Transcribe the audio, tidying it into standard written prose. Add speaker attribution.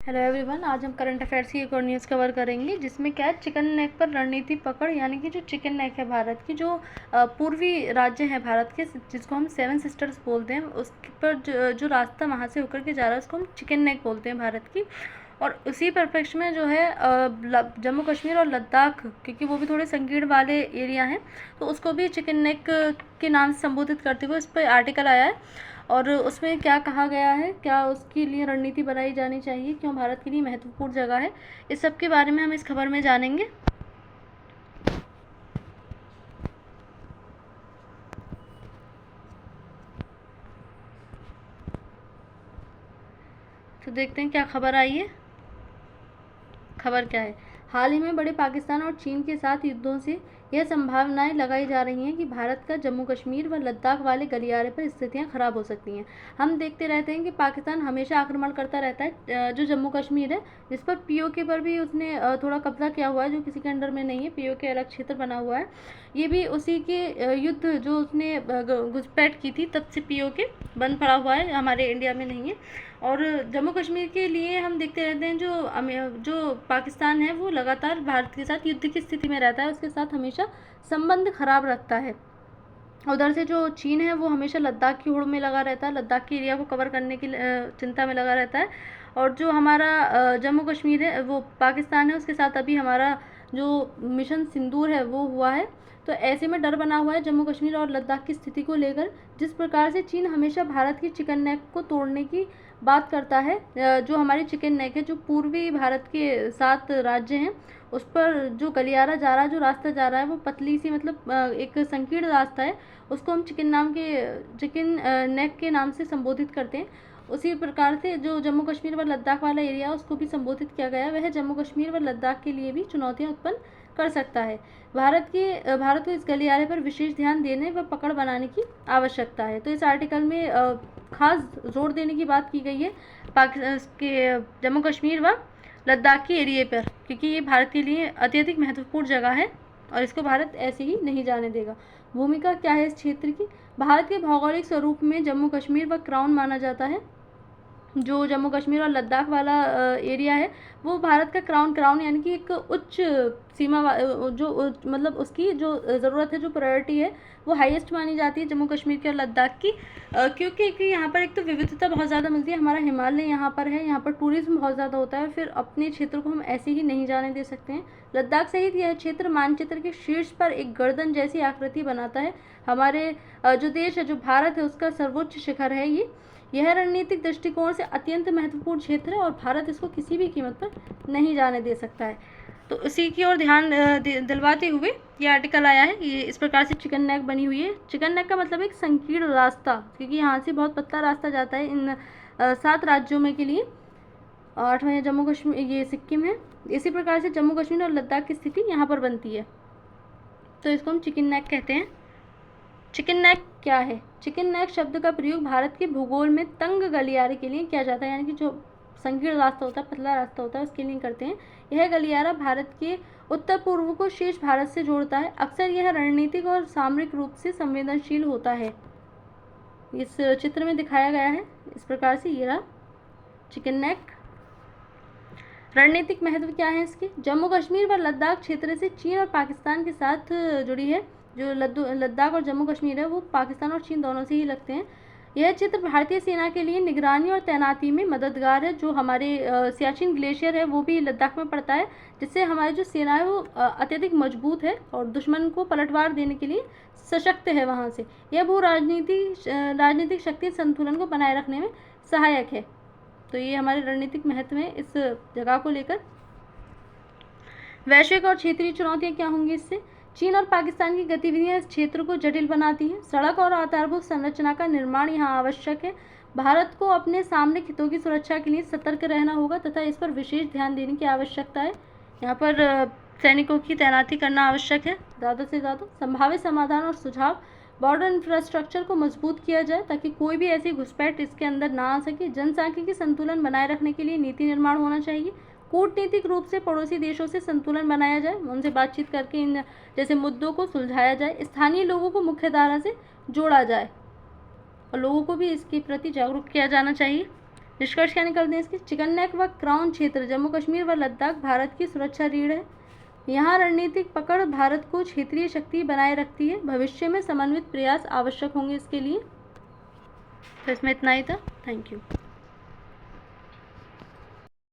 Speaker 1: Hello everyone, आज हम current affairs की एक और न्यूज़ कवर करेंगे जिसमें क्या है, चिकन नेक पर रणनीति पकड़। यानी कि जो चिकन नेक है भारत की, जो पूर्वी राज्य है भारत के, जिसको हम सेवन सिस्टर्स बोलते हैं, उस पर जो रास्ता वहाँ से होकर के जा रहा है उसको हम चिकन नेक बोलते हैं भारत की। और उसी परिप्रेक्ष्य में जो है जम्मू कश्मीर और लद्दाख, क्योंकि वो भी थोड़े संकीर्ण वाले एरिया हैं, तो उसको भी चिकन नेक के नाम से संबोधित करते हुए इस पर आर्टिकल आया है। और उसमें क्या कहा गया है, क्या उसके लिए रणनीति बनाई जानी चाहिए, क्यों भारत के लिए महत्वपूर्ण जगह है, इस सब के बारे में हम इस खबर में जानेंगे। तो देखते हैं क्या खबर आई है। खबर क्या है, हाल ही में बड़े पाकिस्तान और चीन के साथ युद्धों से यह संभावनाएं लगाई जा रही हैं कि भारत का जम्मू कश्मीर व लद्दाख वाले गलियारे पर स्थितियां खराब हो सकती हैं। हम देखते रहते हैं कि पाकिस्तान हमेशा आक्रमण करता रहता है। जो जम्मू कश्मीर है, जिस पर पीओके पर भी उसने थोड़ा कब्जा किया हुआ है, जो किसी के अंडर में नहीं है, पीओके अलग क्षेत्र बना हुआ है। ये भी उसी के युद्ध जो उसने घुसपैठ की थी, तब से पीओके बंद पड़ा हुआ है, हमारे इंडिया में नहीं है। और जम्मू कश्मीर के लिए हम देखते रहते हैं, जो पाकिस्तान है वो लगातार भारत के साथ युद्ध की स्थिति में रहता है, उसके साथ हमेशा संबंध खराब रखता है। उधर से जो चीन है वो हमेशा लद्दाख की होड़ में लगा रहता है, लद्दाख के एरिया को कवर करने की चिंता में लगा रहता है। और जो हमारा जम्मू कश्मीर है, वो पाकिस्तान है, उसके साथ अभी हमारा जो मिशन सिंदूर है वो हुआ है। तो ऐसे में डर बना हुआ है जम्मू कश्मीर और लद्दाख की स्थिति को लेकर। जिस प्रकार से चीन हमेशा भारत की चिकन नेक को तोड़ने की बात करता है, जो हमारी चिकन नेक है, जो पूर्वी भारत के 7 राज्य हैं, उस पर जो गलियारा जा रहा है, जो रास्ता जा रहा है, वो पतली सी, मतलब एक संकीर्ण रास्ता है, उसको हम चिकन नेक के नाम से संबोधित करते हैं। उसी प्रकार से जो जम्मू कश्मीर व लद्दाख वाला एरिया है, उसको भी संबोधित किया गया है। वह जम्मू कश्मीर व लद्दाख के लिए भी चुनौतियां उत्पन्न कर सकता है। भारत को इस गलियारे पर विशेष ध्यान देने व पकड़ बनाने की आवश्यकता है। तो इस आर्टिकल में खास जोर देने की बात की गई है के जम्मू कश्मीर व लद्दाख के एरिए पर, क्योंकि ये भारत के लिए अत्यधिक महत्वपूर्ण जगह है और इसको भारत ऐसे ही नहीं जाने देगा। भूमिका क्या है इस क्षेत्र की? भारत के भौगोलिक स्वरूप में जम्मू कश्मीर व क्राउन माना जाता है। जो जम्मू कश्मीर और लद्दाख वाला एरिया है, वो भारत का क्राउन यानी कि एक उच्च सीमा मतलब उसकी जो ज़रूरत है, जो प्रायोरिटी है, वो हाईएस्ट मानी जाती है जम्मू कश्मीर की और लद्दाख की। क्योंकि यहाँ पर एक तो विविधता बहुत ज़्यादा मिलती है, हमारा हिमालय यहाँ पर है, यहाँ पर टूरिज्म बहुत ज़्यादा होता है, फिर अपने क्षेत्र को हम ऐसे ही नहीं जाने दे सकते हैं। लद्दाख सहित यह क्षेत्र मानचित्र के शीर्ष पर एक गर्दन जैसी आकृति बनाता है। हमारे जो देश है, जो भारत है, उसका सर्वोच्च शिखर है ये। यह रणनीतिक दृष्टिकोण से अत्यंत महत्वपूर्ण क्षेत्र है और भारत इसको किसी भी कीमत पर नहीं जाने दे सकता है। तो इसी की ओर ध्यान दिलवाते हुए ये आर्टिकल आया है। ये इस प्रकार से चिकन नेक बनी हुई है। चिकन नेक का मतलब एक संकीर्ण रास्ता, क्योंकि यहाँ से बहुत पतला रास्ता जाता है इन 7 राज्यों में के लिए। 8वां जम्मू कश्मीर, ये सिक्किम है। इसी प्रकार से जम्मू कश्मीर और लद्दाख की स्थिति यहाँ पर बनती है, तो इसको हम चिकन नेक कहते हैं। चिकन नेक क्या है? चिकन नेक शब्द का प्रयोग भारत के भूगोल में तंग गलियारे के लिए किया जाता है, यानी कि जो संकीर्ण रास्ता होता है, पतला रास्ता होता है, उसके लिए करते हैं। यह गलियारा भारत के उत्तर पूर्व को शेष भारत से जोड़ता है। अक्सर यह रणनीतिक और सामरिक रूप से संवेदनशील होता है। इस चित्र में दिखाया गया है इस प्रकार से, ये रहा चिकन नेक। रणनीतिक महत्व क्या है इसके? जम्मू कश्मीर व लद्दाख क्षेत्र से चीन और पाकिस्तान के साथ जुड़ी है। जो लद्दाख और जम्मू कश्मीर है, वो पाकिस्तान और चीन दोनों से ही लगते हैं। यह क्षेत्र भारतीय सेना के लिए निगरानी और तैनाती में मददगार है। जो हमारे सियाचिन ग्लेशियर है, वो भी लद्दाख में पड़ता है, जिससे हमारी जो सेना है वो अत्यधिक मजबूत है और दुश्मन को पलटवार देने के लिए सशक्त है वहाँ से। यह राजनीतिक शक्ति संतुलन को बनाए रखने में सहायक है। तो ये हमारे रणनीतिक महत्व है इस जगह को लेकर। वैश्विक और क्षेत्रीय चुनौतियां क्या होंगी इससे? चीन और पाकिस्तान की गतिविधियां इस क्षेत्र को जटिल बनाती हैं। सड़क और आधारभूत संरचना का निर्माण यहाँ आवश्यक है। भारत को अपने सामरिक हितों की सुरक्षा के लिए सतर्क रहना होगा तथा इस पर विशेष ध्यान देने की आवश्यकता है। यहाँ पर सैनिकों की तैनाती करना आवश्यक है ज़्यादा से ज़्यादा। संभावित समाधान और सुझाव: बॉर्डर इंफ्रास्ट्रक्चर को मजबूत किया जाए ताकि कोई भी ऐसी घुसपैठ इसके अंदर ना आ सके। जनसांख्यिकी संतुलन बनाए रखने के लिए नीति निर्माण होना चाहिए। कूटनीतिक रूप से पड़ोसी देशों से संतुलन बनाया जाए, उनसे बातचीत करके इन जैसे मुद्दों को सुलझाया जाए। स्थानीय लोगों को मुख्य धारा से जोड़ा जाए और लोगों को भी इसके प्रति जागरूक किया जाना चाहिए। निष्कर्ष क्या निकलते हैं इसके? चिकन नेक व क्राउन क्षेत्र जम्मू कश्मीर व लद्दाख भारत की सुरक्षा रीढ़ है। यहाँ रणनीतिक पकड़ भारत को क्षेत्रीय शक्ति बनाए रखती है। भविष्य में समन्वित प्रयास आवश्यक होंगे इसके लिए। तो इसमें इतना ही था। Thank you.